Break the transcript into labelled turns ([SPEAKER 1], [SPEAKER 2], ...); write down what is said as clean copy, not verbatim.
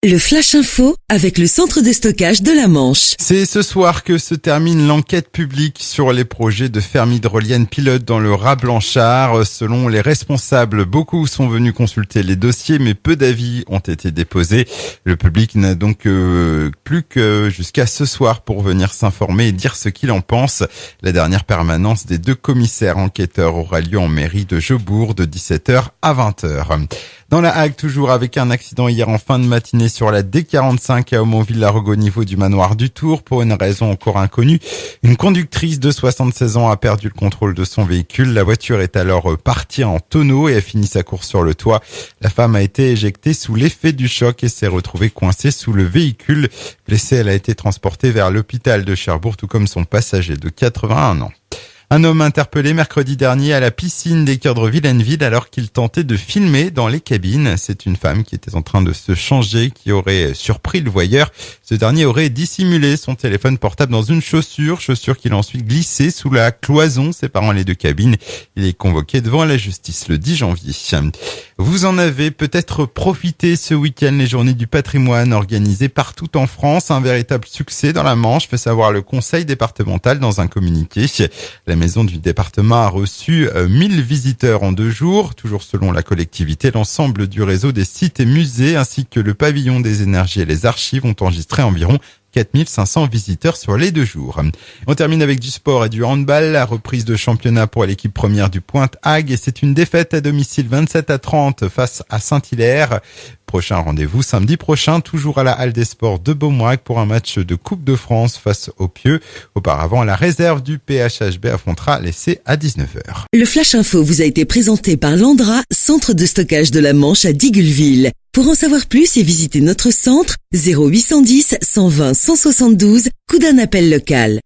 [SPEAKER 1] Le Flash Info avec le centre de stockage de la Manche.
[SPEAKER 2] C'est ce soir que se termine l'enquête publique sur les projets de ferme hydrolienne pilote dans le Raz Blanchard. Selon les responsables, beaucoup sont venus consulter les dossiers, mais peu d'avis ont été déposés. Le public n'a donc plus que jusqu'à ce soir pour venir s'informer et dire ce qu'il en pense. La dernière permanence des deux commissaires enquêteurs aura lieu en mairie de Jaubourg de 17h à 20h. Dans la Hague, toujours avec un accident hier en fin de matinée sur la D45 à Aumonville-la-Rogue au niveau du manoir du Tour. Pour une raison encore inconnue, une conductrice de 76 ans a perdu le contrôle de son véhicule. La voiture est alors partie en tonneau et a fini sa course sur le toit. La femme a été éjectée sous l'effet du choc et s'est retrouvée coincée sous le véhicule. Blessée, elle a été transportée vers l'hôpital de Cherbourg, tout comme son passager de 81 ans. Un homme interpellé mercredi dernier à la piscine des Cœurs de Villeneuve alors qu'il tentait de filmer dans les cabines. C'est une femme qui était en train de se changer qui aurait surpris le voyeur. Ce dernier aurait dissimulé son téléphone portable dans une chaussure qu'il a ensuite glissé sous la cloison séparant les deux cabines. Il est convoqué devant la justice le 10 janvier. Vous en avez peut-être profité ce week-end, les journées du patrimoine organisées partout en France. Un véritable succès dans la Manche, fait savoir le conseil départemental dans un communiqué. La maison du département a reçu 1000 visiteurs en 2 jours. Toujours selon la collectivité, l'ensemble du réseau des sites et musées ainsi que le pavillon des énergies et les archives ont enregistré environ 4500 visiteurs sur les 2 jours. On termine avec du sport et du handball. La reprise de championnat pour l'équipe première du Pointe-Hague et c'est une défaite à domicile 27-30 face à Saint-Hilaire. Prochain rendez-vous samedi prochain, toujours à la Halle des Sports de Beaumois pour un match de Coupe de France face au Pieux. Auparavant, la réserve du PHHB affrontera l'essai à 19h.
[SPEAKER 1] Le Flash Info vous a été présenté par Landra, centre de stockage de la Manche à Digueulville. Pour en savoir plus et visiter notre centre, 0810 120 172, coup d'un appel local.